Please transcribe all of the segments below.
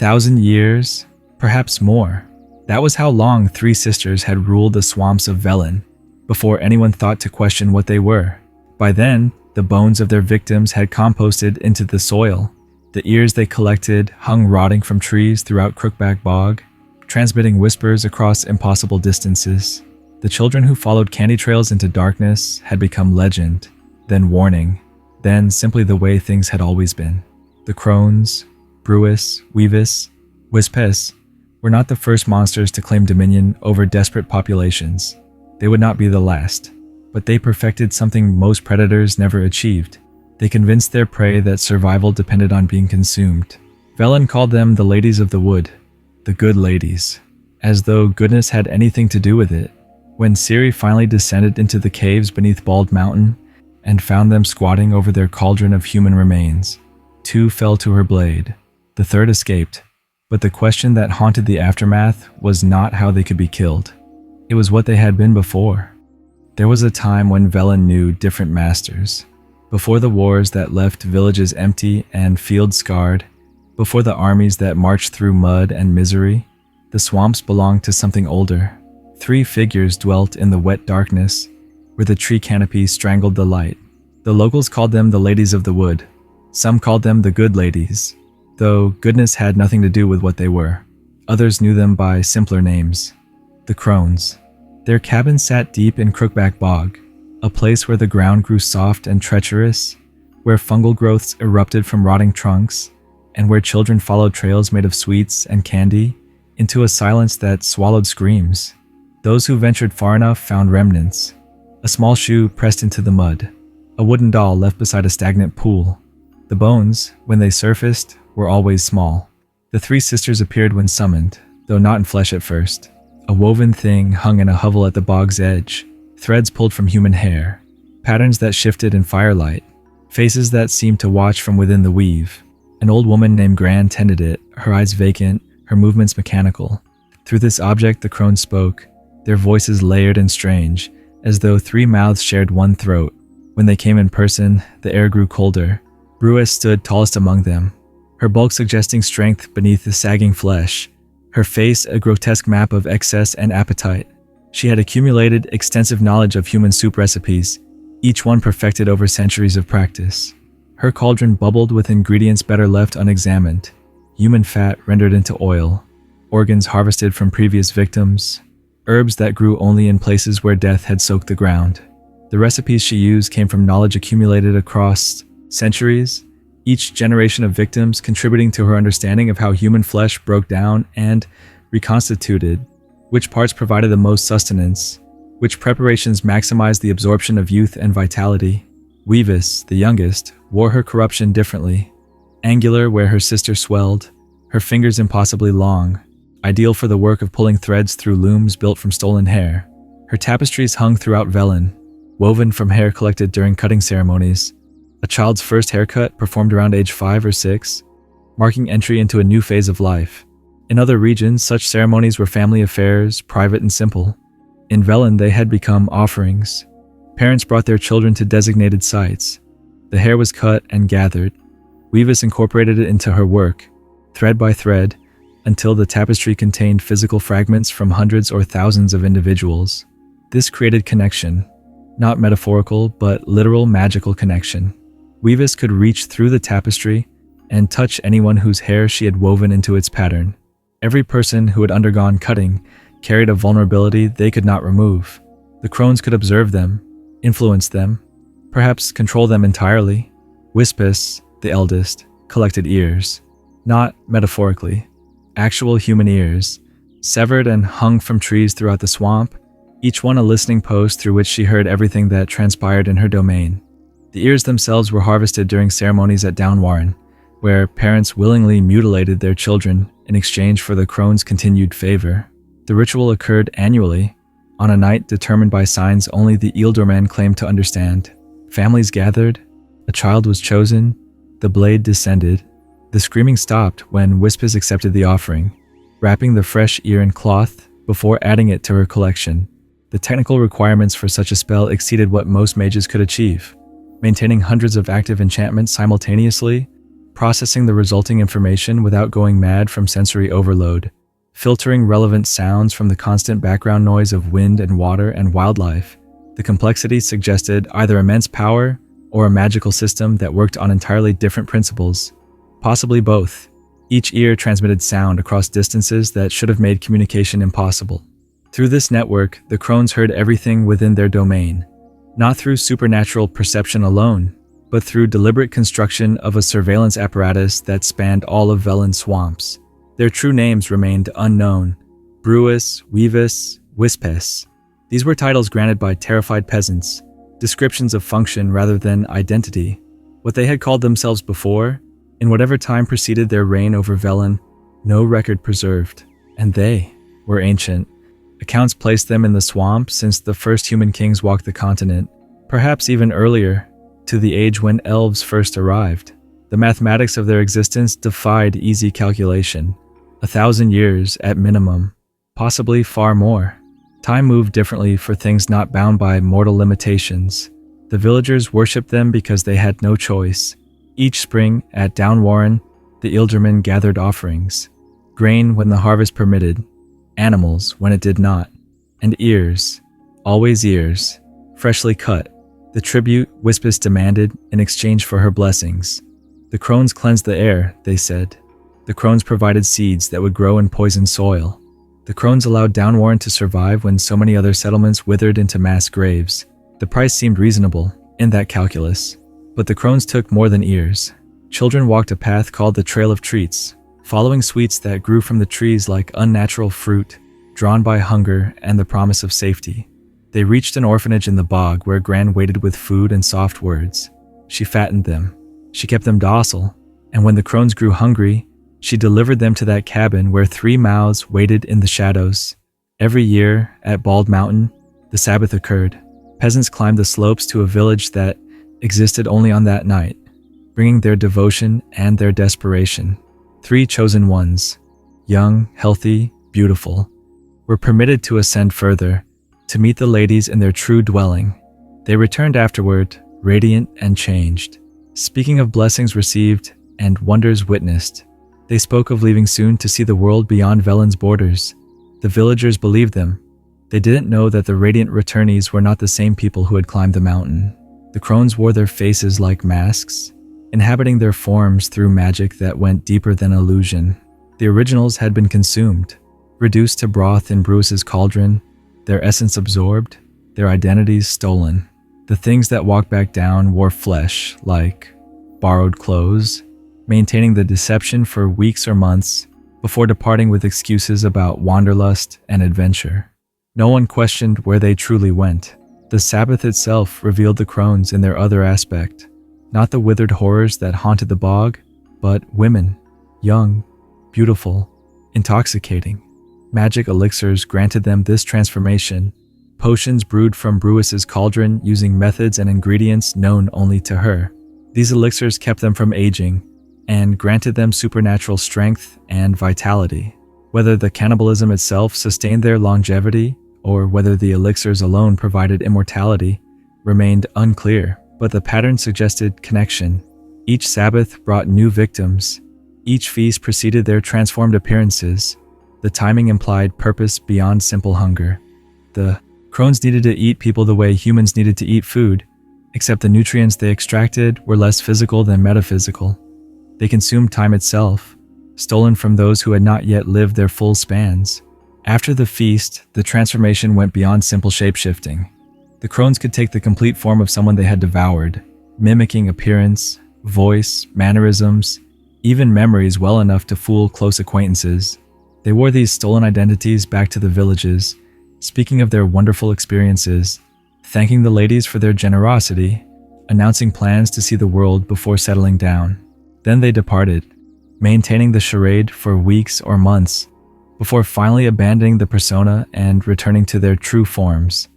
1,000 years, perhaps more. That was how long three sisters had ruled the swamps of Velen, before anyone thought to question what they were. By then, the bones of their victims had composted into the soil. The ears they collected hung rotting from trees throughout Crookback Bog, transmitting whispers across impossible distances. The children who followed candy trails into darkness had become legend, then warning, then simply the way things had always been. The Crones, Brewess, Weavess, Whispess were not the first monsters to claim dominion over desperate populations. They would not be the last, but they perfected something most predators never achieved. They convinced their prey that survival depended on being consumed. Velen called them the Ladies of the Wood, the Good Ladies, as though goodness had anything to do with it. When Ciri finally descended into the caves beneath Bald Mountain and found them squatting over their cauldron of human remains, 2 fell to her blade. The 3rd escaped, but the question that haunted the aftermath was not how they could be killed. It was what they had been before. There was a time when Velen knew different masters. Before the wars that left villages empty and fields scarred, before the armies that marched through mud and misery, the swamps belonged to something older. 3 figures dwelt in the wet darkness, where the tree canopy strangled the light. The locals called them the Ladies of the Wood. Some called them the Good Ladies, though goodness had nothing to do with what they were. Others knew them by simpler names. The Crones. Their cabin sat deep in Crookback Bog, a place where the ground grew soft and treacherous, where fungal growths erupted from rotting trunks, and where children followed trails made of sweets and candy into a silence that swallowed screams. Those who ventured far enough found remnants. A small shoe pressed into the mud, a wooden doll left beside a stagnant pool. The bones, when they surfaced, were always small. The 3 sisters appeared when summoned, though not in flesh at first. A woven thing hung in a hovel at the bog's edge, threads pulled from human hair, patterns that shifted in firelight, faces that seemed to watch from within the weave. An old woman named Gran tended it, her eyes vacant, her movements mechanical. Through this object the crones spoke, their voices layered and strange, as though 3 mouths shared one throat. When they came in person, the air grew colder. Brewess stood tallest among them, her bulk suggesting strength beneath the sagging flesh, her face a grotesque map of excess and appetite. She had accumulated extensive knowledge of human soup recipes, each one perfected over centuries of practice. Her cauldron bubbled with ingredients better left unexamined, human fat rendered into oil, organs harvested from previous victims, herbs that grew only in places where death had soaked the ground. The recipes she used came from knowledge accumulated across centuries, each generation of victims contributing to her understanding of how human flesh broke down and reconstituted, which parts provided the most sustenance, which preparations maximized the absorption of youth and vitality. Weavess, the youngest, wore her corruption differently, angular where her sister swelled, her fingers impossibly long, ideal for the work of pulling threads through looms built from stolen hair. Her tapestries hung throughout Velen, woven from hair collected during cutting ceremonies, a child's first haircut performed around age 5 or 6, marking entry into a new phase of life. In other regions, such ceremonies were family affairs, private and simple. In Velen, they had become offerings. Parents brought their children to designated sites. The hair was cut and gathered. Weavess incorporated it into her work, thread by thread, until the tapestry contained physical fragments from hundreds or thousands of individuals. This created connection, not metaphorical, but literal magical connection. Weavess could reach through the tapestry and touch anyone whose hair she had woven into its pattern. Every person who had undergone cutting carried a vulnerability they could not remove. The crones could observe them, influence them, perhaps control them entirely. Whispess, the eldest, collected ears, not metaphorically, actual human ears, severed and hung from trees throughout the swamp, each one a listening post through which she heard everything that transpired in her domain. The ears themselves were harvested during ceremonies at Downwarren, where parents willingly mutilated their children in exchange for the crone's continued favor. The ritual occurred annually, on a night determined by signs only the Ealdormen claimed to understand. Families gathered, a child was chosen, the blade descended. The screaming stopped when Whispess accepted the offering, wrapping the fresh ear in cloth before adding it to her collection. The technical requirements for such a spell exceeded what most mages could achieve. Maintaining hundreds of active enchantments simultaneously, processing the resulting information without going mad from sensory overload, filtering relevant sounds from the constant background noise of wind and water and wildlife. The complexity suggested either immense power or a magical system that worked on entirely different principles, possibly both. Each ear transmitted sound across distances that should have made communication impossible. Through this network, the Crones heard everything within their domain, not through supernatural perception alone, but through deliberate construction of a surveillance apparatus that spanned all of Velen's swamps. Their true names remained unknown: Brewess, Weavess, Whispess. These were titles granted by terrified peasants, descriptions of function rather than identity. What they had called themselves before, in whatever time preceded their reign over Velen, no record preserved. And they were ancient. Accounts placed them in the swamp since the first human kings walked the continent, perhaps even earlier, to the age when elves first arrived. The mathematics of their existence defied easy calculation. 1,000 years at minimum, possibly far more. Time moved differently for things not bound by mortal limitations. The villagers worshipped them because they had no choice. Each spring, at Downwarren, the Ealdormen gathered offerings. Grain when the harvest permitted, animals when it did not, and ears, always ears, freshly cut, the tribute Whispess demanded in exchange for her blessings. The Crones cleansed the air, they said. The Crones provided seeds that would grow in poisoned soil. The Crones allowed Downwarren to survive when so many other settlements withered into mass graves. The price seemed reasonable in that calculus. But the Crones took more than ears. Children walked a path called the Trail of Treats, following sweets that grew from the trees like unnatural fruit, drawn by hunger and the promise of safety. They reached an orphanage in the bog where Gran waited with food and soft words. She fattened them. She kept them docile, and when the Crones grew hungry, she delivered them to that cabin where 3 mouths waited in the shadows. Every year, at Bald Mountain, the Sabbath occurred. Peasants climbed the slopes to a village that existed only on that night, bringing their devotion and their desperation. 3 chosen ones, young, healthy, beautiful, were permitted to ascend further, to meet the ladies in their true dwelling. They returned afterward, radiant and changed, speaking of blessings received and wonders witnessed. They spoke of leaving soon to see the world beyond Velen's borders. The villagers believed them. They didn't know that the radiant returnees were not the same people who had climbed the mountain. The Crones wore their faces like masks, inhabiting their forms through magic that went deeper than illusion. The originals had been consumed, reduced to broth in Brewess's cauldron, their essence absorbed, their identities stolen. The things that walked back down wore flesh, like borrowed clothes, maintaining the deception for weeks or months before departing with excuses about wanderlust and adventure. No one questioned where they truly went. The Sabbath itself revealed the Crones in their other aspect, not the withered horrors that haunted the bog, but women, young, beautiful, intoxicating. Magic elixirs granted them this transformation, potions brewed from Brewess's cauldron using methods and ingredients known only to her. These elixirs kept them from aging, and granted them supernatural strength and vitality. Whether the cannibalism itself sustained their longevity, or whether the elixirs alone provided immortality, remained unclear, but the pattern suggested connection. Each Sabbath brought new victims. Each feast preceded their transformed appearances. The timing implied purpose beyond simple hunger. The Crones needed to eat people the way humans needed to eat food, except the nutrients they extracted were less physical than metaphysical. They consumed time itself, stolen from those who had not yet lived their full spans. After the feast, the transformation went beyond simple shape-shifting. The Crones could take the complete form of someone they had devoured, mimicking appearance, voice, mannerisms, even memories well enough to fool close acquaintances. They wore these stolen identities back to the villages, speaking of their wonderful experiences, thanking the ladies for their generosity, announcing plans to see the world before settling down. Then they departed, maintaining the charade for weeks or months, before finally abandoning the persona and returning to their true forms.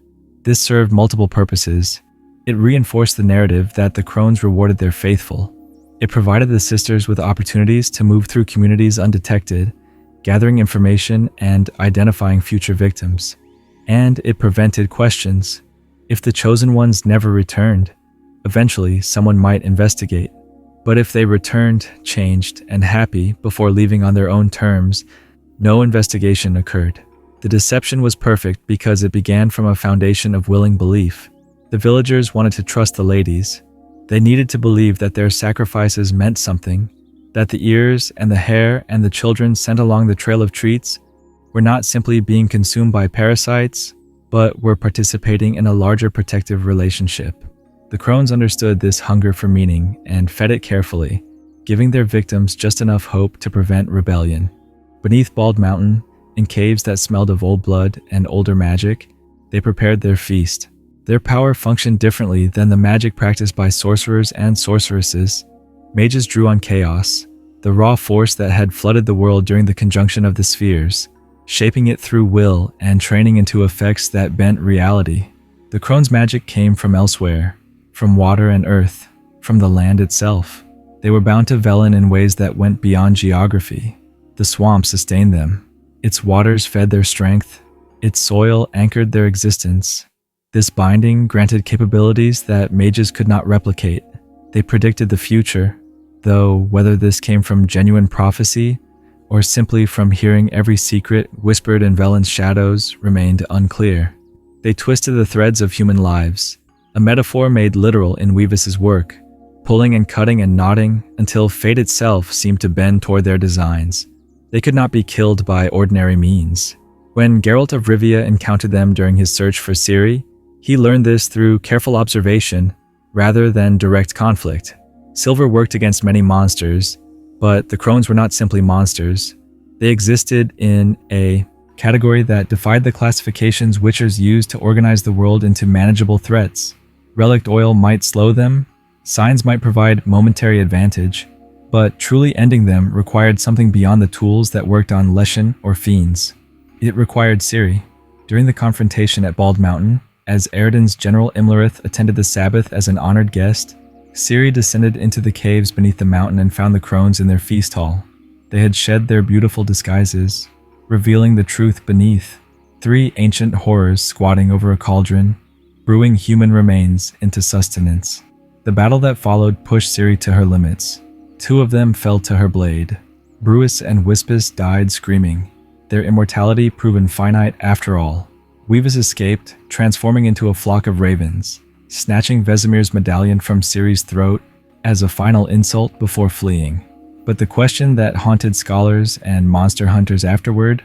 This served multiple purposes. It reinforced the narrative that the Crones rewarded their faithful. It provided the sisters with opportunities to move through communities undetected, gathering information and identifying future victims. And it prevented questions. If the chosen ones never returned, eventually someone might investigate. But if they returned, changed, and happy before leaving on their own terms, no investigation occurred. The deception was perfect because it began from a foundation of willing belief. The villagers wanted to trust the ladies. They needed to believe that their sacrifices meant something, that the ears and the hair and the children sent along the trail of treats were not simply being consumed by parasites, but were participating in a larger protective relationship. The Crones understood this hunger for meaning and fed it carefully, giving their victims just enough hope to prevent rebellion. Beneath Bald Mountain, in caves that smelled of old blood and older magic, they prepared their feast. Their power functioned differently than the magic practiced by sorcerers and sorceresses. Mages drew on chaos, the raw force that had flooded the world during the conjunction of the spheres, shaping it through will and training into effects that bent reality. The Crones' magic came from elsewhere, from water and earth, from the land itself. They were bound to Velen in ways that went beyond geography. The swamp sustained them. Its waters fed their strength. Its soil anchored their existence. This binding granted capabilities that mages could not replicate. They predicted the future, though whether this came from genuine prophecy or simply from hearing every secret whispered in Velen's shadows remained unclear. They twisted the threads of human lives, a metaphor made literal in Weavess's work, pulling and cutting and knotting until fate itself seemed to bend toward their designs. They could not be killed by ordinary means. When Geralt of Rivia encountered them during his search for Ciri, he learned this through careful observation rather than direct conflict. Silver worked against many monsters, but the Crones were not simply monsters. They existed in a category that defied the classifications witchers used to organize the world into manageable threats. Relic oil might slow them, signs might provide momentary advantage, but truly ending them required something beyond the tools that worked on Leshen or fiends. It required Ciri. During the confrontation at Bald Mountain, as Eridan's General Imlerith attended the Sabbath as an honored guest, Ciri descended into the caves beneath the mountain and found the Crones in their feast hall. They had shed their beautiful disguises, revealing the truth beneath. 3 ancient horrors squatting over a cauldron, brewing human remains into sustenance. The battle that followed pushed Ciri to her limits. 2 of them fell to her blade. Brewess and Whispess died screaming, their immortality proven finite after all. Weavess escaped, transforming into a flock of ravens, snatching Vesemir's medallion from Ciri's throat as a final insult before fleeing. But the question that haunted scholars and monster hunters afterward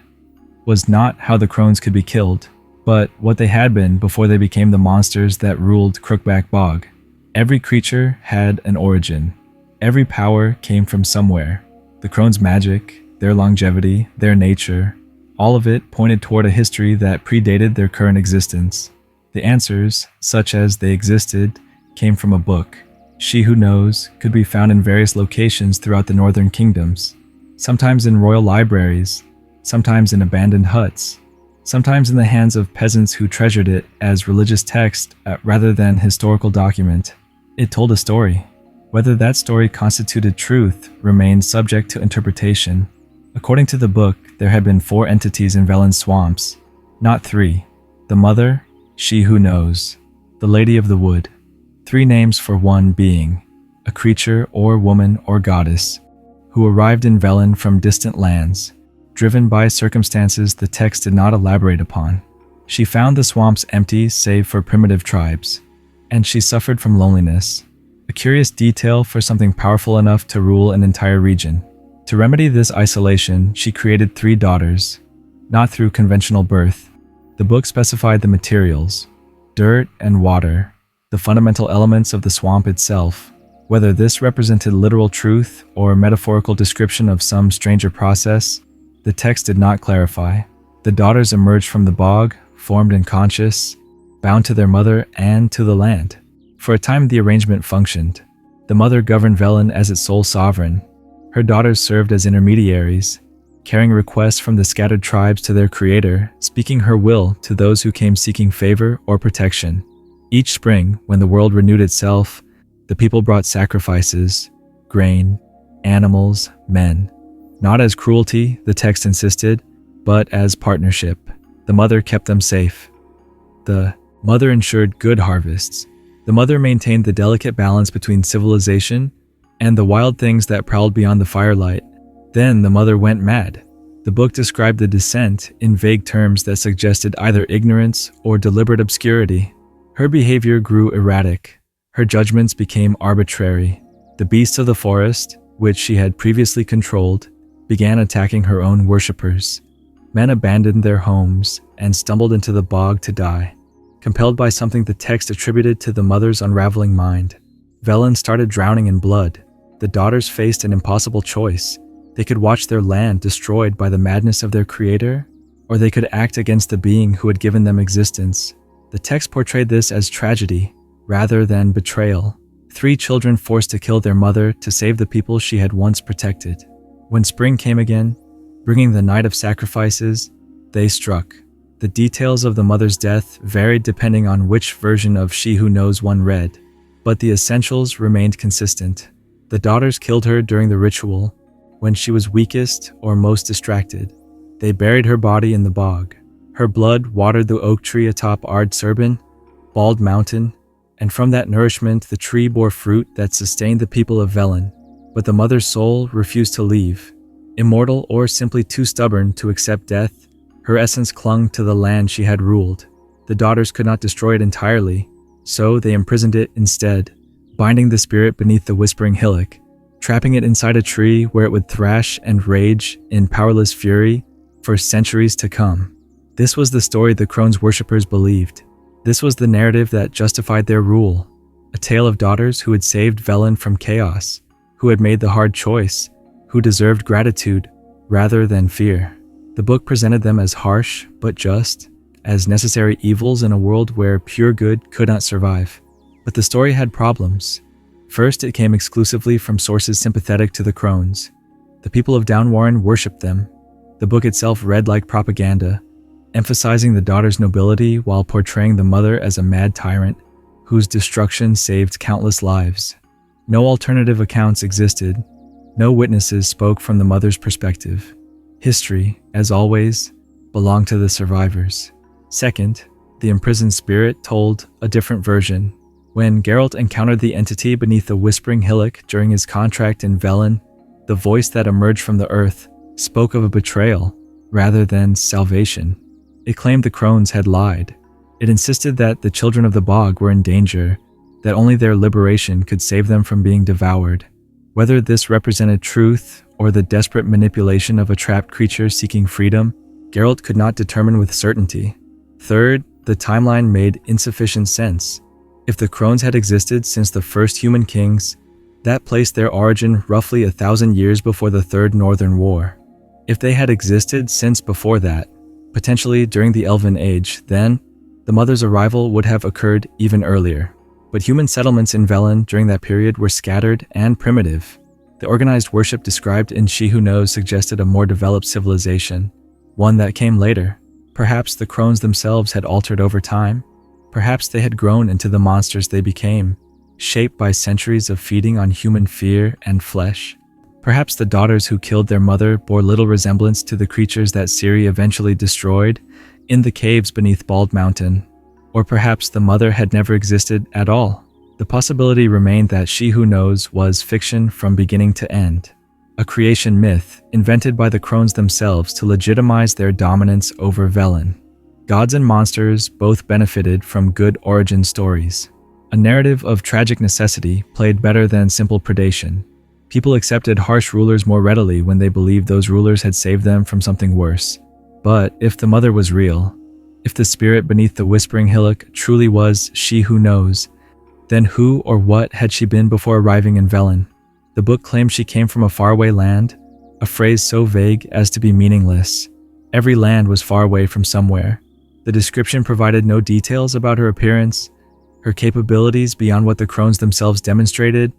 was not how the Crones could be killed, but what they had been before they became the monsters that ruled Crookback Bog. Every creature had an origin. Every power came from somewhere. The Crones' magic, their longevity, their nature, all of it pointed toward a history that predated their current existence. The answers, such as they existed, came from a book. She Who Knows could be found in various locations throughout the northern kingdoms, sometimes in royal libraries, sometimes in abandoned huts, sometimes in the hands of peasants who treasured it as religious text rather than historical document. It told a story. Whether that story constituted truth remained subject to interpretation. According to the book, there had been 4 entities in Velen's swamps, not 3. The Mother, She Who Knows, the Lady of the Wood. 3 names for one being, a creature or woman or goddess, who arrived in Velen from distant lands, driven by circumstances the text did not elaborate upon. She found the swamps empty save for primitive tribes, and she suffered from loneliness, a curious detail for something powerful enough to rule an entire region. To remedy this isolation, she created 3 daughters, not through conventional birth. The book specified the materials, dirt and water, the fundamental elements of the swamp itself. Whether this represented literal truth or metaphorical description of some stranger process, the text did not clarify. The daughters emerged from the bog, formed and conscious, bound to their mother and to the land. For a time the arrangement functioned. The mother governed Velen as its sole sovereign. Her daughters served as intermediaries, carrying requests from the scattered tribes to their creator, speaking her will to those who came seeking favor or protection. Each spring, when the world renewed itself, the people brought sacrifices, grain, animals, men. Not as cruelty, the text insisted, but as partnership. The mother kept them safe. The mother ensured good harvests. The mother maintained the delicate balance between civilization and the wild things that prowled beyond the firelight. Then the mother went mad. The book described the descent in vague terms that suggested either ignorance or deliberate obscurity. Her behavior grew erratic. Her judgments became arbitrary. The beasts of the forest, which she had previously controlled, began attacking her own worshippers. Men abandoned their homes and stumbled into the bog to die, compelled by something the text attributed to the mother's unraveling mind. Velen started drowning in blood. The daughters faced an impossible choice. They could watch their land destroyed by the madness of their creator, or they could act against the being who had given them existence. The text portrayed this as tragedy, rather than betrayal. 3 children forced to kill their mother to save the people she had once protected. When spring came again, bringing the night of sacrifices, they struck. The details of the mother's death varied depending on which version of She Who Knows one read, but the essentials remained consistent. The daughters killed her during the ritual, when she was weakest or most distracted. They buried her body in the bog. Her blood watered the oak tree atop Ard Serban, Bald Mountain, and from that nourishment the tree bore fruit that sustained the people of Velen. But the mother's soul refused to leave. Immortal or simply too stubborn to accept death, her essence clung to the land she had ruled. The daughters could not destroy it entirely, so they imprisoned it instead, binding the spirit beneath the whispering hillock, trapping it inside a tree where it would thrash and rage in powerless fury for centuries to come. This was the story the Crones worshippers believed. This was the narrative that justified their rule, a tale of daughters who had saved Velen from chaos, who had made the hard choice, who deserved gratitude rather than fear. The book presented them as harsh but just, as necessary evils in a world where pure good could not survive. But the story had problems. First, it came exclusively from sources sympathetic to the Crones. The people of Downwarren worshipped them. The book itself read like propaganda, emphasizing the daughter's nobility while portraying the mother as a mad tyrant whose destruction saved countless lives. No alternative accounts existed. No witnesses spoke from the mother's perspective. History, as always, belonged to the survivors. Second, the imprisoned spirit told a different version. When Geralt encountered the entity beneath the Whispering Hillock during his contract in Velen, the voice that emerged from the earth spoke of a betrayal rather than salvation. It claimed the Crones had lied. It insisted that the children of the bog were in danger, that only their liberation could save them from being devoured. Whether this represented truth or the desperate manipulation of a trapped creature seeking freedom, Geralt could not determine with certainty. Third, the timeline made insufficient sense. If the Crones had existed since the first human kings, that placed their origin roughly 1,000 years before the Third Northern War. If they had existed since before that, potentially during the Elven Age, then the mother's arrival would have occurred even earlier. But human settlements in Velen during that period were scattered and primitive. The organized worship described in She Who Knows suggested a more developed civilization, one that came later. Perhaps the Crones themselves had altered over time. Perhaps they had grown into the monsters they became, shaped by centuries of feeding on human fear and flesh. Perhaps the daughters who killed their mother bore little resemblance to the creatures that Ciri eventually destroyed in the caves beneath Bald Mountain. Or perhaps the mother had never existed at all. The possibility remained that She Who Knows was fiction from beginning to end, a creation myth invented by the Crones themselves to legitimize their dominance over Velen. Gods and monsters both benefited from good origin stories. A narrative of tragic necessity played better than simple predation. People accepted harsh rulers more readily when they believed those rulers had saved them from something worse. But if the mother was real, if the spirit beneath the Whispering Hillock truly was She Who Knows, then who or what had she been before arriving in Velen? The book claimed she came from a faraway land, a phrase so vague as to be meaningless. Every land was far away from somewhere. The description provided no details about her appearance, her capabilities beyond what the Crones themselves demonstrated,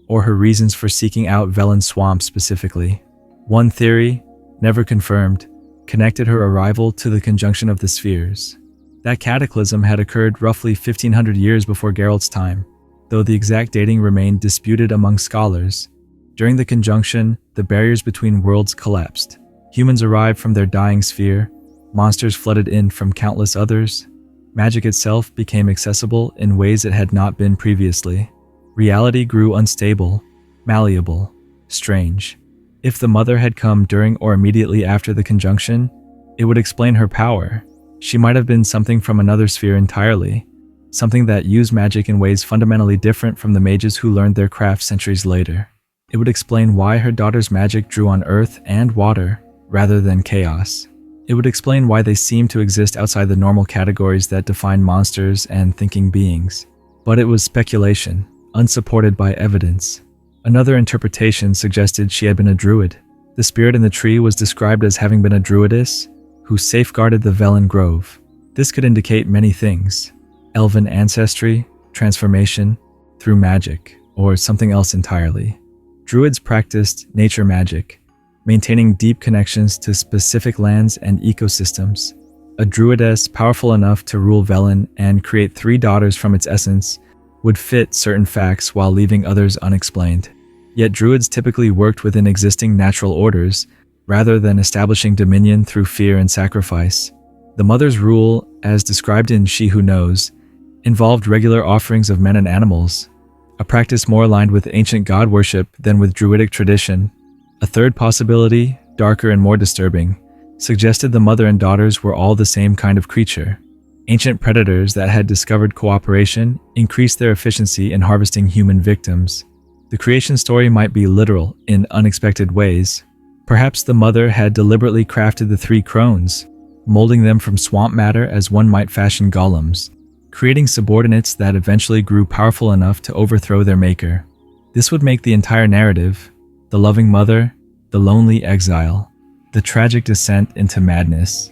or her reasons for seeking out Velen Swamp specifically. One theory, never confirmed, connected her arrival to the conjunction of the spheres. That cataclysm had occurred roughly 1,500 years before Geralt's time, though the exact dating remained disputed among scholars. During the conjunction, the barriers between worlds collapsed. Humans arrived from their dying sphere, monsters flooded in from countless others. Magic itself became accessible in ways it had not been previously. Reality grew unstable. malleable, strange. If the mother had come during or immediately after the conjunction, it would explain her power. She might have been something from another sphere entirely, something that used magic in ways fundamentally different from the mages who learned their craft centuries later. It would explain why her daughter's magic drew on earth and water rather than chaos. It would explain why they seem to exist outside the normal categories that define monsters and thinking beings. But it was speculation, unsupported by evidence. Another interpretation suggested she had been a druid. The spirit in the tree was described as having been a druidess who safeguarded the Velen grove. This could indicate many things: elven ancestry, transformation, through magic, or something else entirely. Druids practiced nature magic, maintaining deep connections to specific lands and ecosystems. A druidess powerful enough to rule Velen and create 3 daughters from its essence would fit certain facts while leaving others unexplained. Yet druids typically worked within existing natural orders, rather than establishing dominion through fear and sacrifice. The mother's rule, as described in She Who Knows, involved regular offerings of men and animals, a practice more aligned with ancient god worship than with druidic tradition. A third possibility, darker and more disturbing, suggested the mother and daughters were all the same kind of creature. Ancient predators that had discovered cooperation increased their efficiency in harvesting human victims. The creation story might be literal in unexpected ways. Perhaps the mother had deliberately crafted the 3 Crones, molding them from swamp matter as one might fashion golems, creating subordinates that eventually grew powerful enough to overthrow their maker. This would make the entire narrative, the loving mother, the lonely exile, the tragic descent into madness,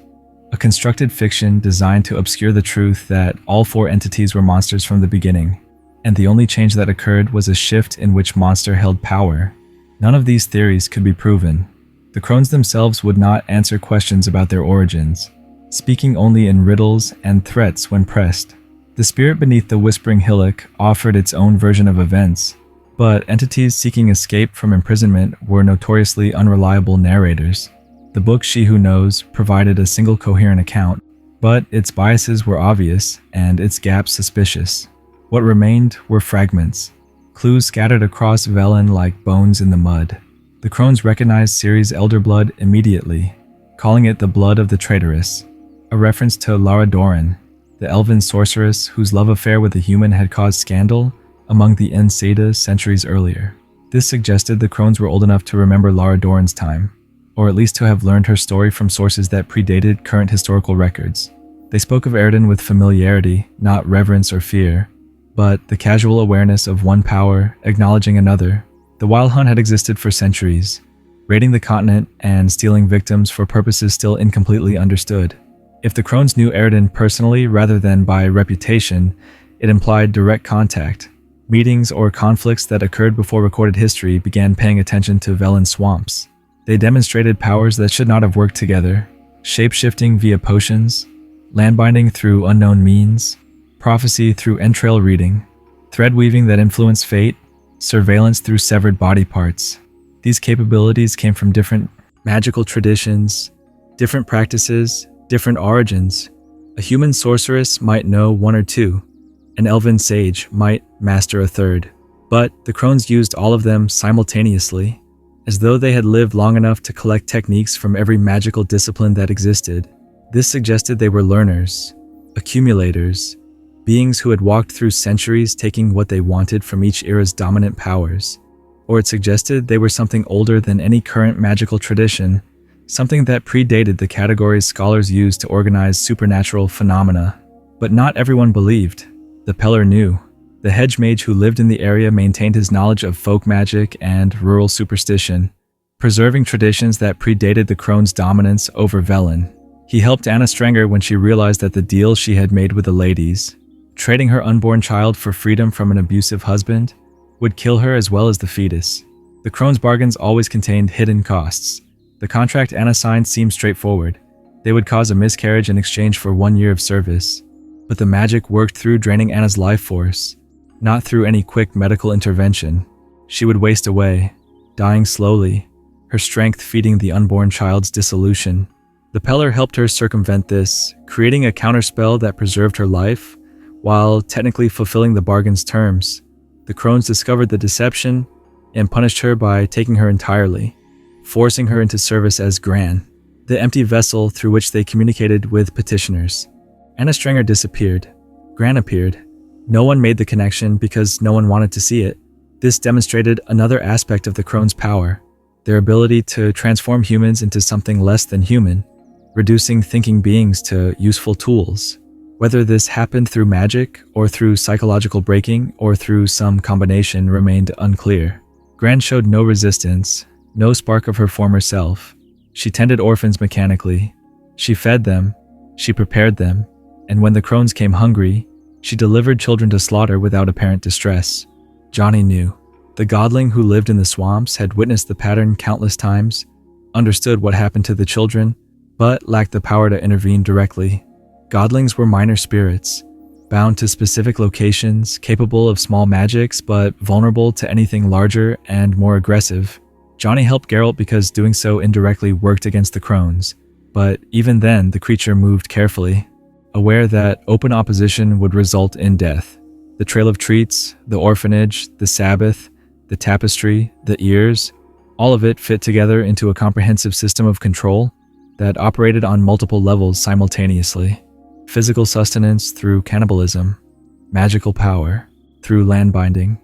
a constructed fiction designed to obscure the truth that all 4 entities were monsters from the beginning, and the only change that occurred was a shift in which monster held power. None of these theories could be proven. The Crones themselves would not answer questions about their origins, speaking only in riddles and threats when pressed. The spirit beneath the whispering hillock offered its own version of events, but entities seeking escape from imprisonment were notoriously unreliable narrators. The book She Who Knows provided a single coherent account, but its biases were obvious and its gaps suspicious. What remained were fragments, clues scattered across Velen like bones in the mud. The Crones recognized Ciri's elder blood immediately, calling it the blood of the traitoress, a reference to Lara Doran, the elven sorceress whose love affair with a human had caused scandal among the Ensedas centuries earlier. This suggested the Crones were old enough to remember Lara Doran's time, or at least to have learned her story from sources that predated current historical records. They spoke of Erden with familiarity, not reverence or fear, but the casual awareness of one power acknowledging another. The Wild Hunt had existed for centuries, raiding the continent and stealing victims for purposes still incompletely understood. If the Crones knew Erden personally rather than by reputation, it implied direct contact. Meetings or conflicts that occurred before recorded history began paying attention to Velen swamps. They demonstrated powers that should not have worked together, shape-shifting via potions, landbinding through unknown means, prophecy through entrail reading, thread weaving that influenced fate, surveillance through severed body parts. These capabilities came from different magical traditions, different practices, different origins. A human sorceress might know 1 or 2. An elven sage might master a 3rd. But the Crones used all of them simultaneously, as though they had lived long enough to collect techniques from every magical discipline that existed. This suggested they were learners, accumulators, beings who had walked through centuries taking what they wanted from each era's dominant powers. Or it suggested they were something older than any current magical tradition, something that predated the categories scholars used to organize supernatural phenomena. But not everyone believed. The Peller knew. The hedge mage who lived in the area maintained his knowledge of folk magic and rural superstition, preserving traditions that predated the Crone's dominance over Velen. He helped Anna Strenger when she realized that the deal she had made with the ladies, trading her unborn child for freedom from an abusive husband, would kill her as well as the fetus. The Crone's bargains always contained hidden costs. The contract Anna signed seemed straightforward. They would cause a miscarriage in exchange for 1 year of service. But the magic worked through draining Anna's life force, not through any quick medical intervention. She would waste away, dying slowly, her strength feeding the unborn child's dissolution. The Peller helped her circumvent this, creating a counterspell that preserved her life, while technically fulfilling the bargain's terms. The Crones discovered the deception, and punished her by taking her entirely, forcing her into service as Gran, the empty vessel through which they communicated with petitioners. Anna Strenger disappeared. Gran appeared. No one made the connection because no one wanted to see it. This demonstrated another aspect of the Crones' power, their ability to transform humans into something less than human, reducing thinking beings to useful tools. Whether this happened through magic, or through psychological breaking, or through some combination remained unclear. Gran showed no resistance, no spark of her former self. She tended orphans mechanically. She fed them, she prepared them, and when the Crones came hungry, she delivered children to slaughter without apparent distress. Johnny knew. The godling who lived in the swamps had witnessed the pattern countless times, understood what happened to the children, but lacked the power to intervene directly. Godlings were minor spirits, bound to specific locations, capable of small magics, but vulnerable to anything larger and more aggressive. Johnny helped Geralt because doing so indirectly worked against the Crones, but even then the creature moved carefully, aware that open opposition would result in death. The trail of treats, the orphanage, the Sabbath, the tapestry, the ears, all of it fit together into a comprehensive system of control that operated on multiple levels simultaneously. Physical sustenance through cannibalism, magical power through landbinding,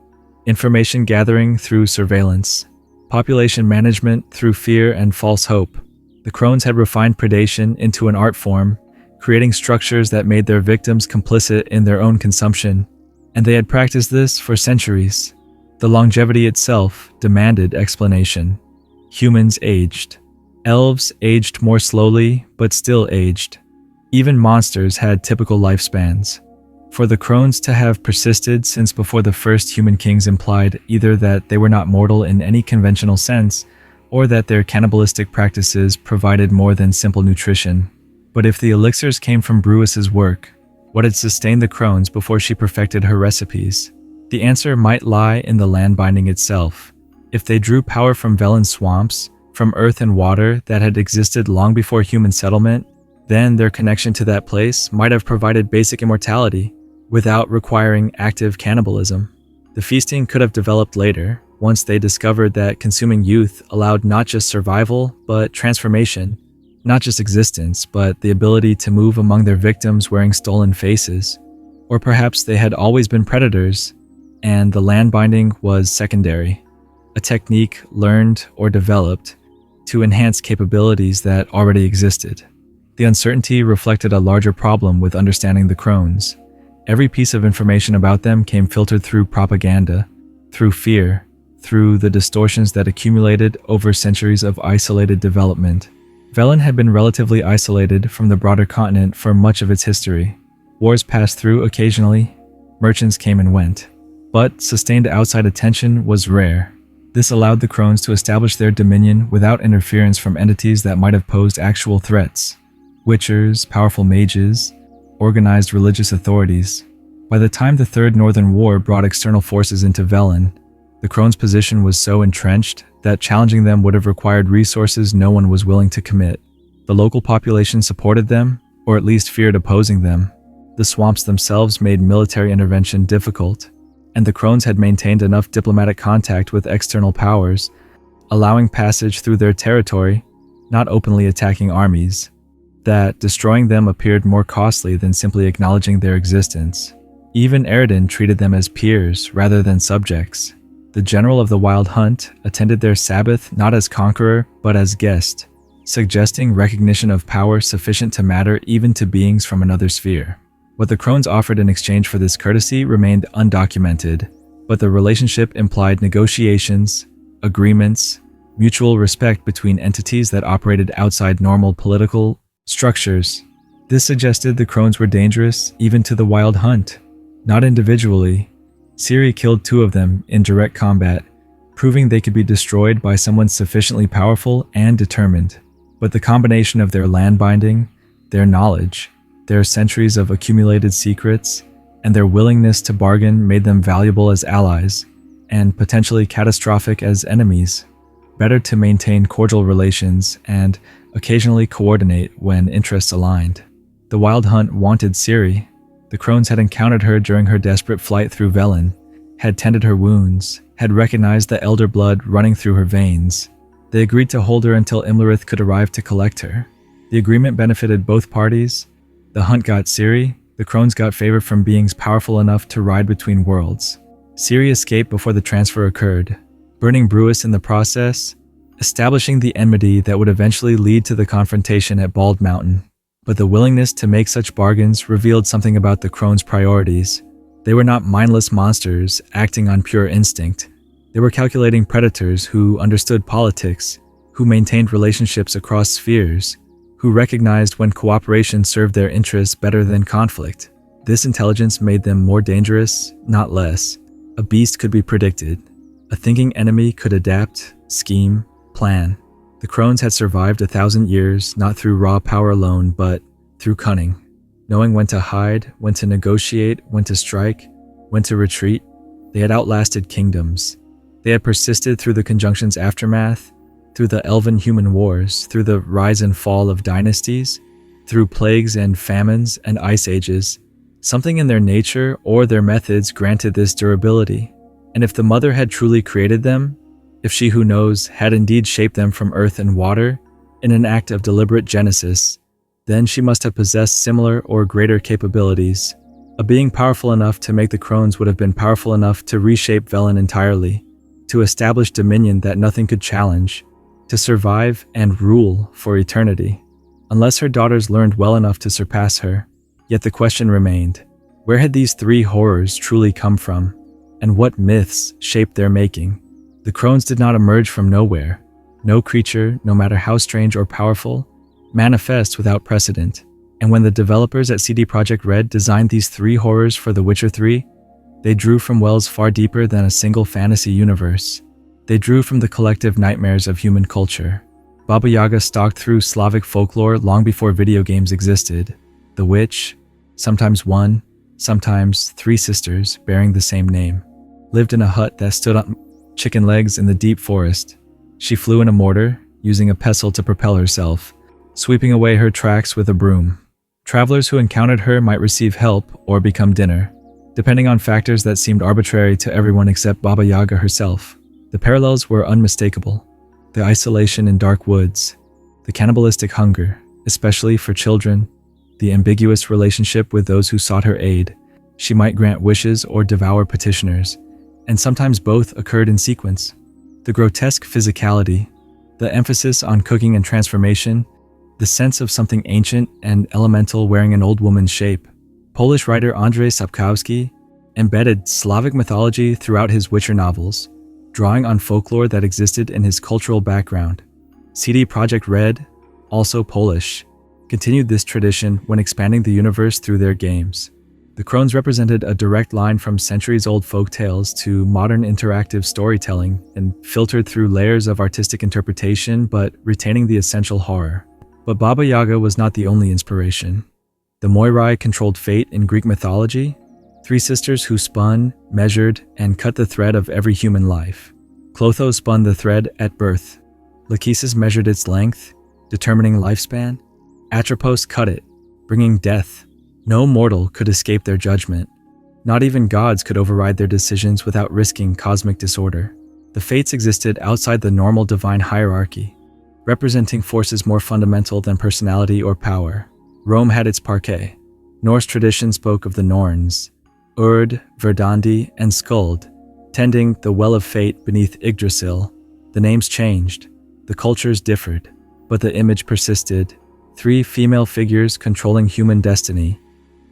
information gathering through surveillance, population management through fear and false hope. The Crones had refined predation into an art form, creating structures that made their victims complicit in their own consumption, and they had practiced this for centuries. The longevity itself demanded explanation. Humans aged. Elves aged more slowly, but still aged. Even monsters had typical lifespans. For the Crones to have persisted since before the first human kings implied either that they were not mortal in any conventional sense, or that their cannibalistic practices provided more than simple nutrition. But if the elixirs came from Brewess's work, what had sustained the Crones before she perfected her recipes? The answer might lie in the land binding itself. If they drew power from Velen swamps, from earth and water that had existed long before human settlement, then their connection to that place might have provided basic immortality without requiring active cannibalism. The feasting could have developed later, once they discovered that consuming youth allowed not just survival, but transformation, not just existence, but the ability to move among their victims wearing stolen faces. Or perhaps they had always been predators, and the land binding was secondary, a technique learned or developed to enhance capabilities that already existed. The uncertainty reflected a larger problem with understanding the Crones. Every piece of information about them came filtered through propaganda, through fear, through the distortions that accumulated over centuries of isolated development. Velen had been relatively isolated from the broader continent for much of its history. Wars passed through occasionally, merchants came and went, but sustained outside attention was rare. This allowed the Crones to establish their dominion without interference from entities that might have posed actual threats. Witchers, powerful mages, organized religious authorities. By the time the Third Northern War brought external forces into Velen, the Crones' position was so entrenched that challenging them would have required resources no one was willing to commit. The local population supported them, or at least feared opposing them. The swamps themselves made military intervention difficult, and the Crones had maintained enough diplomatic contact with external powers, allowing passage through their territory, not openly attacking armies, that destroying them appeared more costly than simply acknowledging their existence. Even Eredin treated them as peers rather than subjects. The general of the Wild Hunt attended their Sabbath not as conqueror, but as guest, suggesting recognition of power sufficient to matter even to beings from another sphere. What the Crones offered in exchange for this courtesy remained undocumented, but the relationship implied negotiations, agreements, mutual respect between entities that operated outside normal political structures. This suggested the Crones were dangerous even to the Wild Hunt. Not individually. Ciri killed 2 of them in direct combat, proving they could be destroyed by someone sufficiently powerful and determined. But the combination of their land binding, their knowledge, their centuries of accumulated secrets, and their willingness to bargain made them valuable as allies, and potentially catastrophic as enemies. Better to maintain cordial relations and occasionally coordinate when interests aligned. The Wild Hunt wanted Ciri. The Crones had encountered her during her desperate flight through Velen, had tended her wounds, had recognized the elder blood running through her veins. They agreed to hold her until Imlerith could arrive to collect her. The agreement benefited both parties. The hunt got Ciri, the Crones got favor from beings powerful enough to ride between worlds. Ciri escaped before the transfer occurred, burning Brewess in the process, establishing the enmity that would eventually lead to the confrontation at Bald Mountain. But the willingness to make such bargains revealed something about the Crones' priorities. They were not mindless monsters acting on pure instinct. They were calculating predators who understood politics, who maintained relationships across spheres, who recognized when cooperation served their interests better than conflict. This intelligence made them more dangerous, not less. A beast could be predicted. A thinking enemy could adapt, scheme, plan. The Crones had survived 1,000 years not through raw power alone, but through cunning. Knowing when to hide, when to negotiate, when to strike, when to retreat, they had outlasted kingdoms. They had persisted through the Conjunction's aftermath, through the Elven-Human Wars, through the rise and fall of dynasties, through plagues and famines and ice ages. Something in their nature or their methods granted this durability. And if the Mother had truly created them, if she who knows had indeed shaped them from earth and water, in an act of deliberate genesis, then she must have possessed similar or greater capabilities. A being powerful enough to make the Crones would have been powerful enough to reshape Velen entirely, to establish dominion that nothing could challenge, to survive and rule for eternity, unless her daughters learned well enough to surpass her. Yet the question remained, where had these three horrors truly come from, and what myths shaped their making? The Crones did not emerge from nowhere. No creature, no matter how strange or powerful, manifests without precedent. And when the developers at CD Projekt Red designed these three horrors for The Witcher 3, they drew from wells far deeper than a single fantasy universe. They drew from the collective nightmares of human culture. Baba Yaga stalked through Slavic folklore long before video games existed. The witch, sometimes one, sometimes three sisters bearing the same name, lived in a hut that stood on chicken legs in the deep forest. She flew in a mortar, using a pestle to propel herself, sweeping away her tracks with a broom. Travelers who encountered her might receive help or become dinner, depending on factors that seemed arbitrary to everyone except Baba Yaga herself. The parallels were unmistakable. The isolation in dark woods, the cannibalistic hunger, especially for children, the ambiguous relationship with those who sought her aid. She might grant wishes or devour petitioners, and sometimes both occurred in sequence. The grotesque physicality, the emphasis on cooking and transformation, the sense of something ancient and elemental wearing an old woman's shape. Polish writer Andrzej Sapkowski embedded Slavic mythology throughout his Witcher novels, drawing on folklore that existed in his cultural background. CD Projekt Red, also Polish, continued this tradition when expanding the universe through their games. The Crones represented a direct line from centuries-old folktales to modern interactive storytelling and filtered through layers of artistic interpretation but retaining the essential horror. But Baba Yaga was not the only inspiration. The Moirai controlled fate in Greek mythology, three sisters who spun, measured, and cut the thread of every human life. Clotho spun the thread at birth. Lachesis measured its length, determining lifespan. Atropos cut it, bringing death. No mortal could escape their judgment. Not even gods could override their decisions without risking cosmic disorder. The fates existed outside the normal divine hierarchy, representing forces more fundamental than personality or power. Rome had its parquet. Norse tradition spoke of the Norns, Urd, Verdandi, and Skuld, tending the well of fate beneath Yggdrasil. The names changed, the cultures differed, but the image persisted. Three female figures controlling human destiny,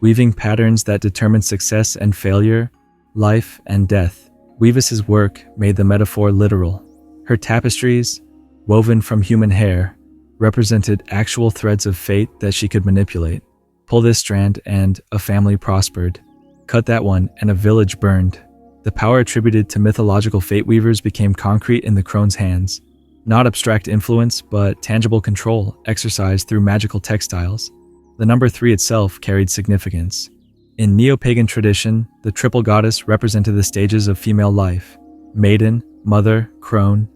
weaving patterns that determined success and failure, life and death. Weavess's work made the metaphor literal. Her tapestries, woven from human hair, represented actual threads of fate that she could manipulate. Pull this strand and a family prospered. Cut that one and a village burned. The power attributed to mythological fate weavers became concrete in the Crones' hands. Not abstract influence, but tangible control exercised through magical textiles. The number 3 itself carried significance. In neo-pagan tradition, the triple goddess represented the stages of female life: maiden, mother, crone,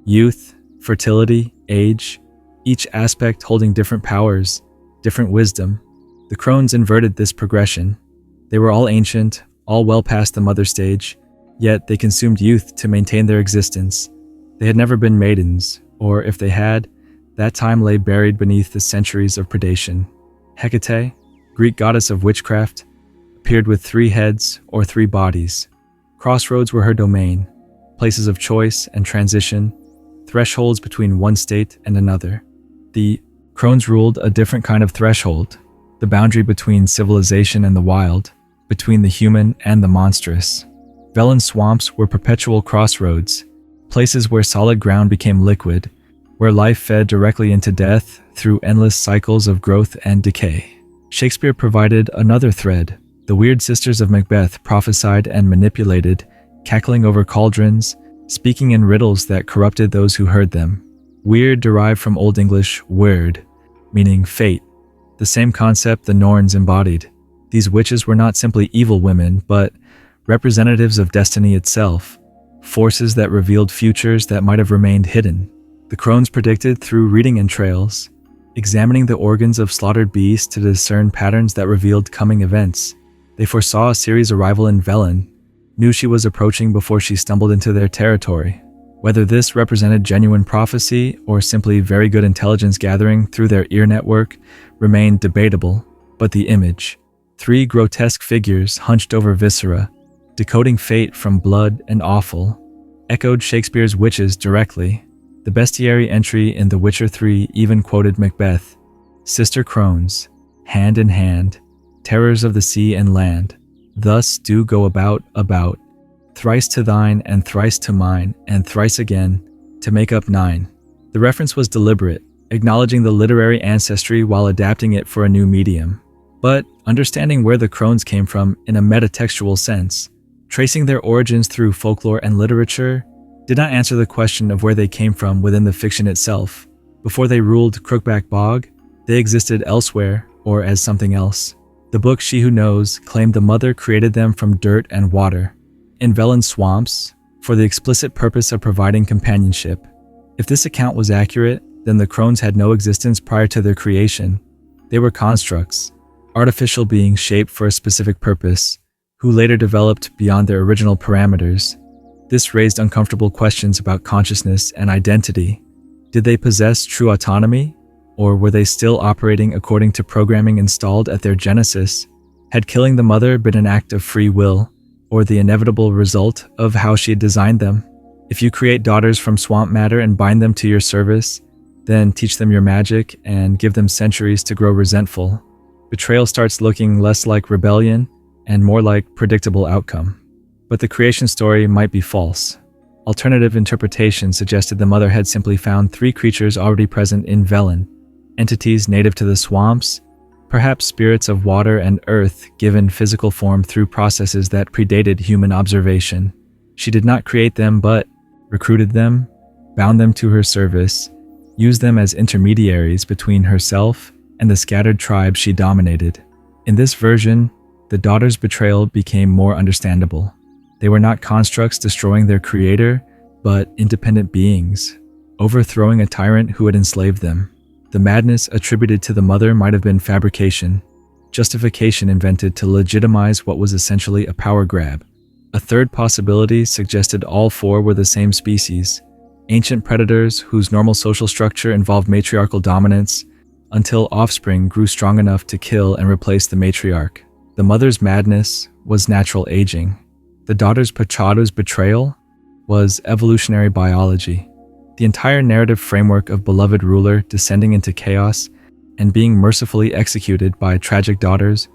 youth, fertility, age, each aspect holding different powers, different wisdom. The Crones inverted this progression. They were all ancient, all well past the mother stage, Yet they consumed youth to maintain their existence. They had never been maidens, or if they had, that time lay buried beneath the centuries of predation. Hecate, Greek goddess of witchcraft, appeared with 3 heads or 3 bodies. Crossroads were her domain, places of choice and transition, thresholds between one state and another. The Crones ruled a different kind of threshold, the boundary between civilization and the wild, between the human and the monstrous. Velen swamps were perpetual crossroads, places where solid ground became liquid, where life fed directly into death through endless cycles of growth and decay. Shakespeare provided another thread. The weird sisters of Macbeth prophesied and manipulated, cackling over cauldrons, speaking in riddles that corrupted those who heard them. Weird derived from Old English wyrd, meaning fate, the same concept the Norns embodied. These witches were not simply evil women, but representatives of destiny itself, forces that revealed futures that might have remained hidden. The Crones predicted through reading entrails, examining the organs of slaughtered beasts to discern patterns that revealed coming events. They foresaw Ciri's arrival in Velen, knew she was approaching before she stumbled into their territory. Whether this represented genuine prophecy or simply very good intelligence gathering through their ear network remained debatable, but the image, 3 grotesque figures hunched over viscera, decoding fate from blood and offal, echoed Shakespeare's witches directly. The bestiary entry in The Witcher 3 even quoted Macbeth, "Sister Crones, hand in hand, terrors of the sea and land, thus do go about, thrice to thine and thrice to mine, and thrice again, to make up 9. The reference was deliberate, acknowledging the literary ancestry while adapting it for a new medium. But understanding where the Crones came from in a metatextual sense, tracing their origins through folklore and literature, did not answer the question of where they came from within the fiction itself. Before they ruled Crookback Bog, they existed elsewhere or as something else. The book She Who Knows claimed the mother created them from dirt and water, in Velen swamps, for the explicit purpose of providing companionship. If this account was accurate, then the Crones had no existence prior to their creation. They were constructs, artificial beings shaped for a specific purpose, who later developed beyond their original parameters. This raised uncomfortable questions about consciousness and identity. Did they possess true autonomy, or were they still operating according to programming installed at their genesis? Had killing the mother been an act of free will, or the inevitable result of how she had designed them? If you create daughters from swamp matter and bind them to your service, then teach them your magic and give them centuries to grow resentful, betrayal starts looking less like rebellion and more like predictable outcome. But the creation story might be false. Alternative interpretation suggested the mother had simply found 3 creatures already present in Velen, entities native to the swamps, perhaps spirits of water and earth given physical form through processes that predated human observation. She did not create them but recruited them, bound them to her service, used them as intermediaries between herself and the scattered tribes she dominated. In this version, the daughter's betrayal became more understandable. They were not constructs destroying their creator, but independent beings, overthrowing a tyrant who had enslaved them. The madness attributed to the mother might have been fabrication, justification invented to legitimize what was essentially a power grab. A third possibility suggested all 4 were the same species, ancient predators whose normal social structure involved matriarchal dominance until offspring grew strong enough to kill and replace the matriarch. The mother's madness was natural aging. The daughter's Pachado's betrayal was evolutionary biology. The entire narrative framework of beloved ruler descending into chaos and being mercifully executed by tragic daughters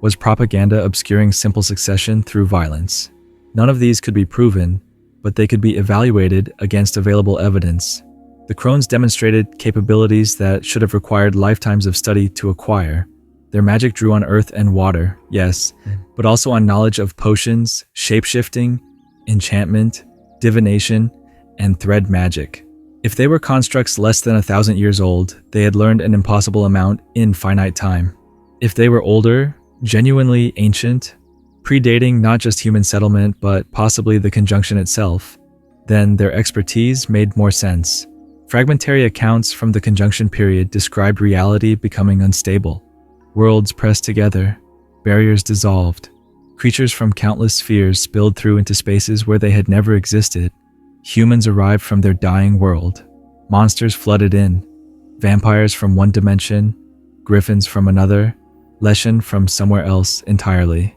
was propaganda obscuring simple succession through violence. None of these could be proven, but they could be evaluated against available evidence. The Crones demonstrated capabilities that should have required lifetimes of study to acquire. Their magic drew on earth and water, yes, but also on knowledge of potions, shape-shifting, enchantment, divination, and thread magic. If they were constructs less than 1,000 years old, they had learned an impossible amount in finite time. If they were older, genuinely ancient, predating not just human settlement but possibly the conjunction itself, then their expertise made more sense. Fragmentary accounts from the conjunction period described reality becoming unstable. Worlds pressed together, barriers dissolved, Creatures from countless spheres spilled through into spaces where they had never existed. Humans arrived from their dying world. Monsters flooded in. Vampires from one dimension, griffins from another, Leshen from somewhere else entirely.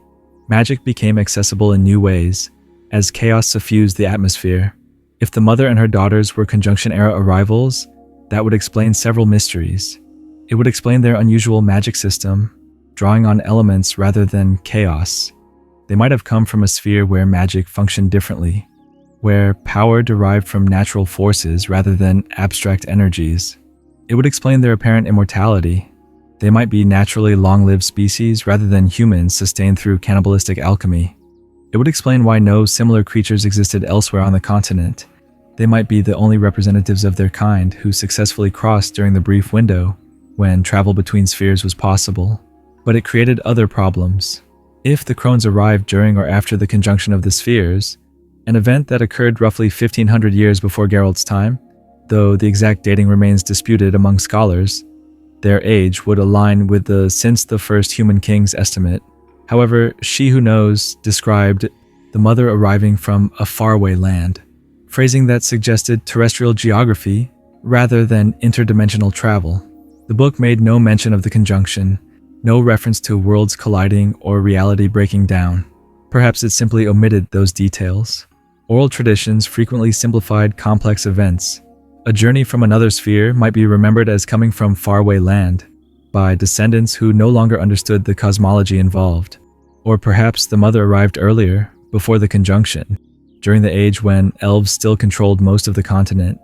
Magic became accessible in new ways, as chaos suffused the atmosphere. If the mother and her daughters were conjunction-era arrivals, that would explain several mysteries. It would explain their unusual magic system, drawing on elements rather than chaos. They might have come from a sphere where magic functioned differently, where power derived from natural forces rather than abstract energies. It would explain their apparent immortality. They might be naturally long-lived species rather than humans sustained through cannibalistic alchemy. It would explain why no similar creatures existed elsewhere on the continent. They might be the only representatives of their kind who successfully crossed during the brief window when travel between spheres was possible. But it created other problems. If the Crones arrived during or after the conjunction of the spheres, an event that occurred roughly 1500 years before Geralt's time, though the exact dating remains disputed among scholars, their age would align with the since the first human king's estimate. However, She Who Knows described the mother arriving from a faraway land, phrasing that suggested terrestrial geography rather than interdimensional travel. The book made no mention of the conjunction, no reference to worlds colliding or reality breaking down. Perhaps it simply omitted those details. Oral traditions frequently simplified complex events. A journey from another sphere might be remembered as coming from faraway land, by descendants who no longer understood the cosmology involved. Or perhaps the mother arrived earlier, before the conjunction, during the age when elves still controlled most of the continent.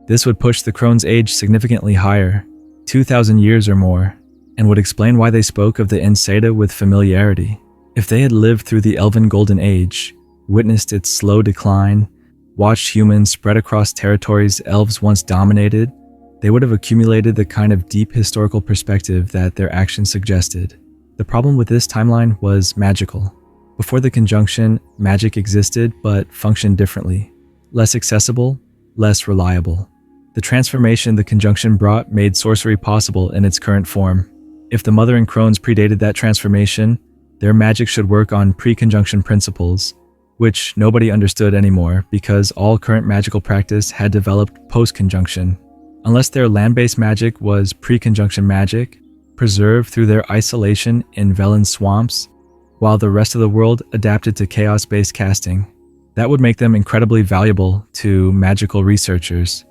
This would push the Crones' age significantly higher, 2,000 years or more, and would explain why they spoke of the Enseta with familiarity. If they had lived through the Elven Golden Age, witnessed its slow decline, watched humans spread across territories elves once dominated, they would have accumulated the kind of deep historical perspective that their actions suggested. The problem with this timeline was magical. Before the conjunction, magic existed but functioned differently. Less accessible, less reliable. The transformation the conjunction brought made sorcery possible in its current form. If the Mother and Crones predated that transformation, their magic should work on pre-conjunction principles, which nobody understood anymore because all current magical practice had developed post-conjunction. Unless their land-based magic was pre-conjunction magic, preserved through their isolation in Velen swamps, while the rest of the world adapted to chaos-based casting, that would make them incredibly valuable to magical researchers,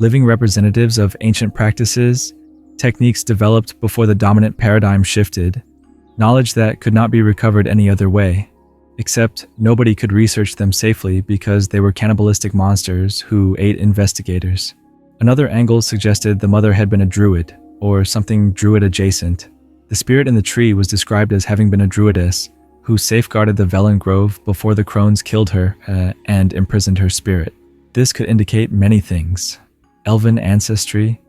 living representatives of ancient practices, techniques developed before the dominant paradigm shifted, knowledge that could not be recovered any other way, except nobody could research them safely because they were cannibalistic monsters who ate investigators. Another angle suggested the mother had been a druid, or something druid adjacent. The spirit in the tree was described as having been a druidess who safeguarded the Velen grove before the Crones killed her and imprisoned her spirit. This could indicate many things: elven ancestry,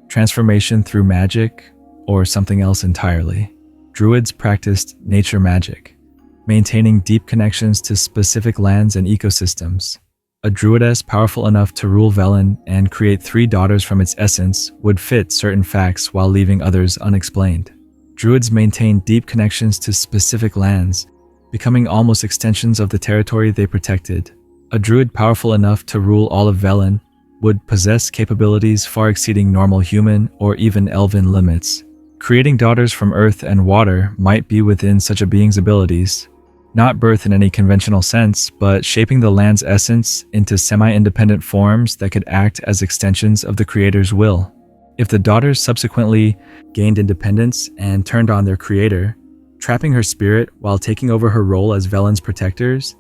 transformation through magic, or something else entirely. Druids practiced nature magic, maintaining deep connections to specific lands and ecosystems. A druidess powerful enough to rule Velen and create 3 daughters from its essence would fit certain facts while leaving others unexplained. Druids maintained deep connections to specific lands, becoming almost extensions of the territory they protected. A druid powerful enough to rule all of Velen would possess capabilities far exceeding normal human or even elven limits. Creating daughters from earth and water might be within such a being's abilities, not birth in any conventional sense, but shaping the land's essence into semi-independent forms that could act as extensions of the creator's will. If the daughters subsequently gained independence and turned on their creator, trapping her spirit while taking over her role as Velen's protectors,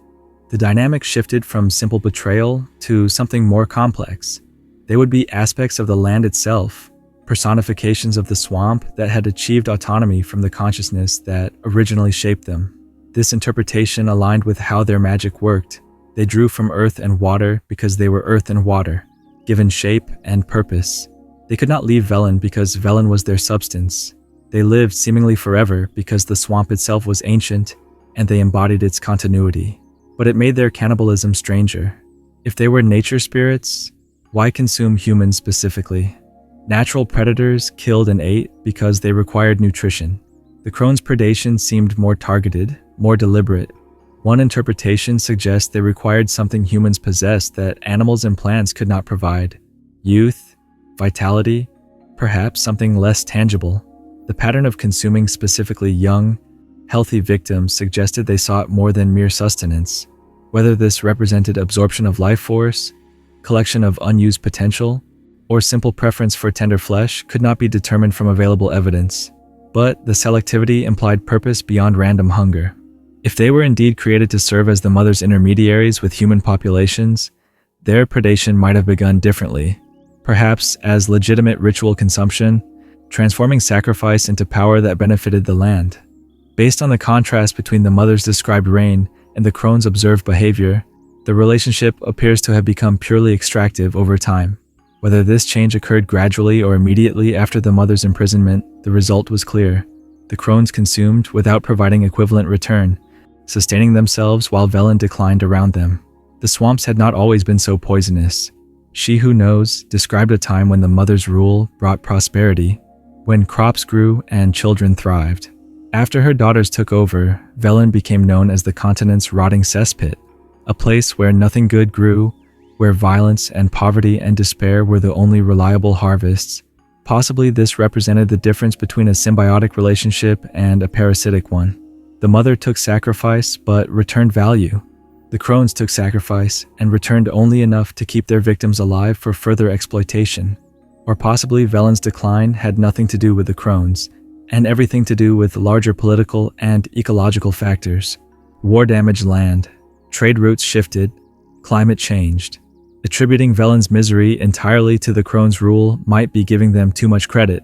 the dynamic shifted from simple betrayal to something more complex. They would be aspects of the land itself, personifications of the swamp that had achieved autonomy from the consciousness that originally shaped them. This interpretation aligned with how their magic worked. They drew from earth and water because they were earth and water, given shape and purpose. They could not leave Velen because Velen was their substance. They lived seemingly forever because the swamp itself was ancient and they embodied its continuity. But it made their cannibalism stranger. If they were nature spirits, why consume humans specifically? Natural predators killed and ate because they required nutrition. The Crones' predation seemed more targeted, more deliberate, One interpretation suggests they required something humans possessed that animals and plants could not provide: youth, vitality, perhaps something less tangible. The pattern of consuming specifically young, healthy victims suggested they sought more than mere sustenance. Whether this represented absorption of life force, collection of unused potential, or simple preference for tender flesh could not be determined from available evidence. But the selectivity implied purpose beyond random hunger. If they were indeed created to serve as the mother's intermediaries with human populations, their predation might have begun differently, perhaps as legitimate ritual consumption, transforming sacrifice into power that benefited the land. Based on the contrast between the mother's described reign and the Crones' observed behavior, the relationship appears to have become purely extractive over time. Whether this change occurred gradually or immediately after the mother's imprisonment, the result was clear. The Crones consumed without providing equivalent return, sustaining themselves while Velen declined around them. The swamps had not always been so poisonous. She Who Knows described a time when the mother's rule brought prosperity, when crops grew and children thrived. After her daughters took over, Velen became known as the continent's rotting cesspit, a place where nothing good grew, where violence and poverty and despair were the only reliable harvests. Possibly this represented the difference between a symbiotic relationship and a parasitic one. The mother took sacrifice but returned value. The Crones took sacrifice and returned only enough to keep their victims alive for further exploitation. Or possibly Velen's decline had nothing to do with the Crones, and everything to do with larger political and ecological factors. War damaged land, trade routes shifted, climate changed. Attributing Velen's misery entirely to the Crones' rule might be giving them too much credit.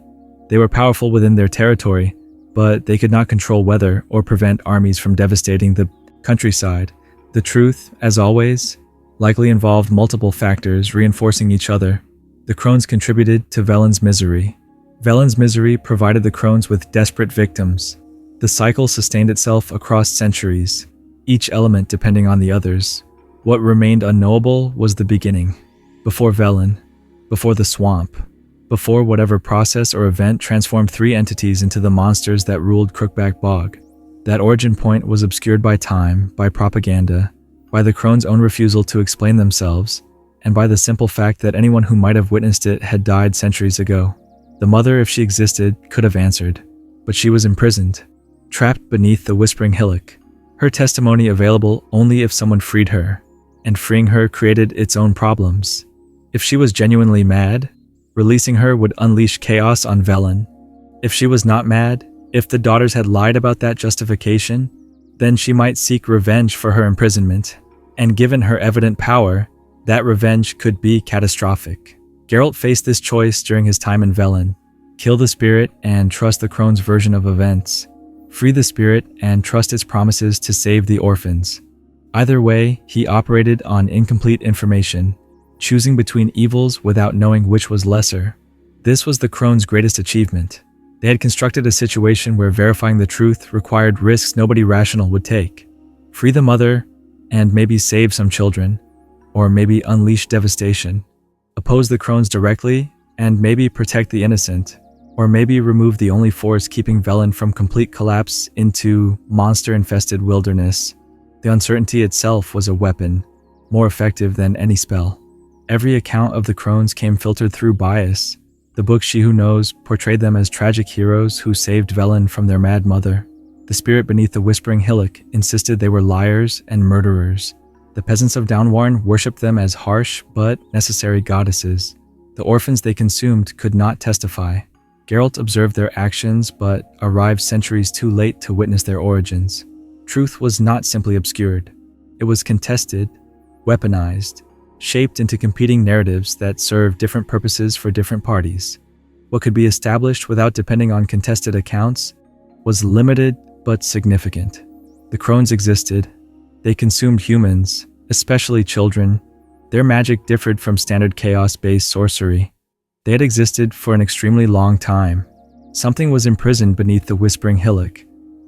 They were powerful within their territory, but they could not control weather or prevent armies from devastating the countryside. The truth, as always, likely involved multiple factors reinforcing each other. The Crones contributed to Velen's misery. Velen's misery provided the Crones with desperate victims. The cycle sustained itself across centuries, each element depending on the others. What remained unknowable was the beginning. Before Velen, before the swamp, before whatever process or event transformed three entities into the monsters that ruled Crookback Bog. That origin point was obscured by time, by propaganda, by the Crones' own refusal to explain themselves, and by the simple fact that anyone who might have witnessed it had died centuries ago. The mother, if she existed, could have answered, but she was imprisoned, trapped beneath the whispering hillock, her testimony available only if someone freed her, and freeing her created its own problems. If she was genuinely mad, releasing her would unleash chaos on Velen. If she was not mad, if the daughters had lied about that justification, then she might seek revenge for her imprisonment, and given her evident power, that revenge could be catastrophic. Geralt faced this choice during his time in Velen: kill the spirit and trust the Crones' version of events, free the spirit and trust its promises to save the orphans. Either way, he operated on incomplete information, choosing between evils without knowing which was lesser. This was the Crones' greatest achievement. They had constructed a situation where verifying the truth required risks nobody rational would take. Free the mother, and maybe save some children, or maybe unleash devastation. Oppose the Crones directly, and maybe protect the innocent, or maybe remove the only force keeping Velen from complete collapse into monster-infested wilderness. The uncertainty itself was a weapon, more effective than any spell. Every account of the Crones came filtered through bias. The book She Who Knows portrayed them as tragic heroes who saved Velen from their mad mother. The spirit beneath the whispering hillock insisted they were liars and murderers. The peasants of Downwarn worshipped them as harsh but necessary goddesses. The orphans they consumed could not testify. Geralt observed their actions but arrived centuries too late to witness their origins. Truth was not simply obscured. It was contested, weaponized, shaped into competing narratives that served different purposes for different parties. What could be established without depending on contested accounts was limited but significant. The Crones existed. They consumed humans, especially children. Their magic differed from standard chaos-based sorcery. They had existed for an extremely long time. Something was imprisoned beneath the whispering hillock.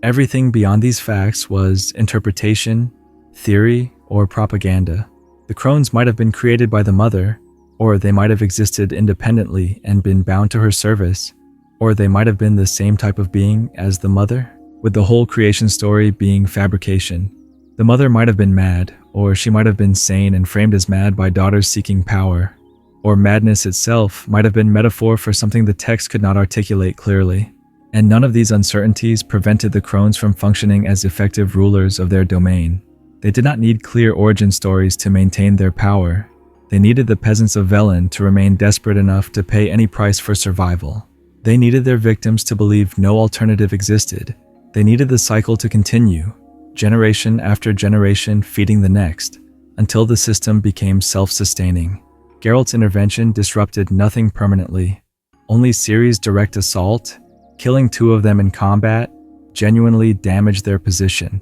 Everything beyond these facts was interpretation, theory, or propaganda. The Crones might have been created by the mother, or they might have existed independently and been bound to her service, or they might have been the same type of being as the mother, with the whole creation story being fabrication. The mother might have been mad, or she might have been sane and framed as mad by daughters seeking power, or madness itself might have been metaphor for something the text could not articulate clearly. And none of these uncertainties prevented the Crones from functioning as effective rulers of their domain. They did not need clear origin stories to maintain their power. They needed the peasants of Velen to remain desperate enough to pay any price for survival. They needed their victims to believe no alternative existed. They needed the cycle to continue, generation after generation feeding the next, until the system became self-sustaining. Geralt's intervention disrupted nothing permanently. Only Ciri's direct assault, killing 2 of them in combat, genuinely damaged their position.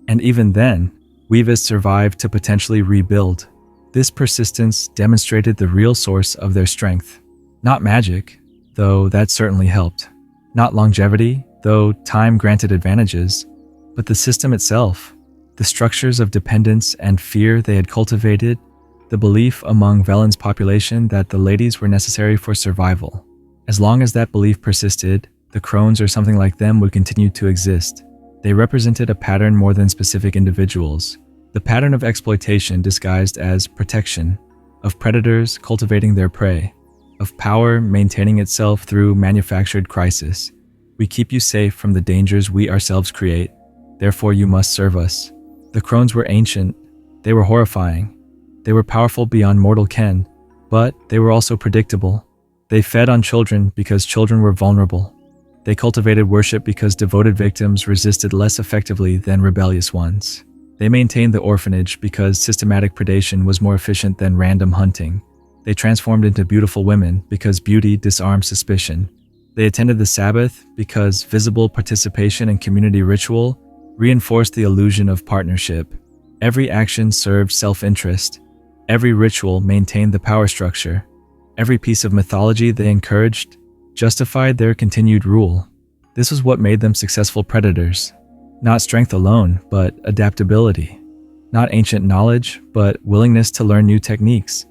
And even then, Weavess survived to potentially rebuild. This persistence demonstrated the real source of their strength. Not magic, though that certainly helped. Not longevity, though time granted advantages. But the system itself, the structures of dependence and fear they had cultivated, the belief among Velen's population that the ladies were necessary for survival. As long as that belief persisted, the Crones or something like them would continue to exist. They represented a pattern more than specific individuals. The pattern of exploitation disguised as protection, of predators cultivating their prey, of power maintaining itself through manufactured crisis. We keep you safe from the dangers we ourselves create, therefore you must serve us. The Crones were ancient, they were horrifying, they were powerful beyond mortal ken, but they were also predictable. They fed on children because children were vulnerable. They cultivated worship because devoted victims resisted less effectively than rebellious ones. They maintained the orphanage because systematic predation was more efficient than random hunting. They transformed into beautiful women because beauty disarmed suspicion. They attended the Sabbath because visible participation in community ritual reinforced the illusion of partnership. Every action served self-interest. Every ritual maintained the power structure. Every piece of mythology they encouraged justified their continued rule. This was what made them successful predators. Not strength alone, but adaptability. Not ancient knowledge, but willingness to learn new techniques.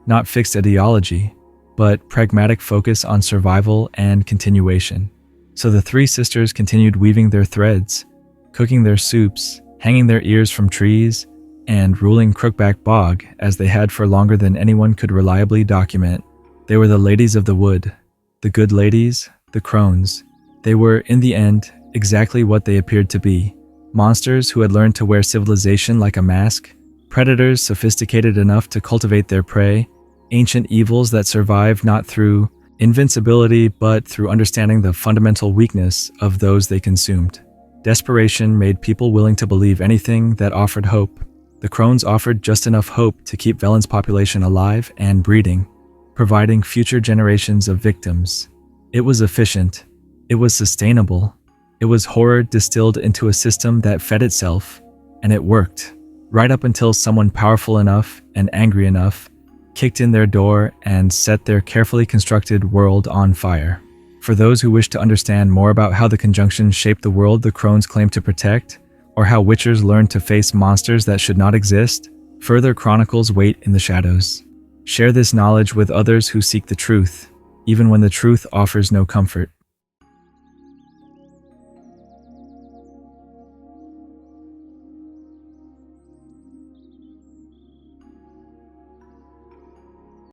Not fixed ideology, but pragmatic focus on survival and continuation. So the 3 sisters continued weaving their threads, cooking their soups, hanging their ears from trees, and ruling Crookback Bog as they had for longer than anyone could reliably document. They were the ladies of the wood, the good ladies, the Crones. They were, in the end, exactly what they appeared to be. Monsters who had learned to wear civilization like a mask, predators sophisticated enough to cultivate their prey, ancient evils that survived not through invincibility but through understanding the fundamental weakness of those they consumed. Desperation made people willing to believe anything that offered hope. The Crones offered just enough hope to keep Velen's population alive and breeding, providing future generations of victims. It was efficient. It was sustainable. It was horror distilled into a system that fed itself, and it worked, right up until someone powerful enough and angry enough kicked in their door and set their carefully constructed world on fire. For those who wish to understand more about how the conjunctions shaped the world the Crones claim to protect, or how witchers learned to face monsters that should not exist, further chronicles wait in the shadows. Share this knowledge with others who seek the truth, even when the truth offers no comfort.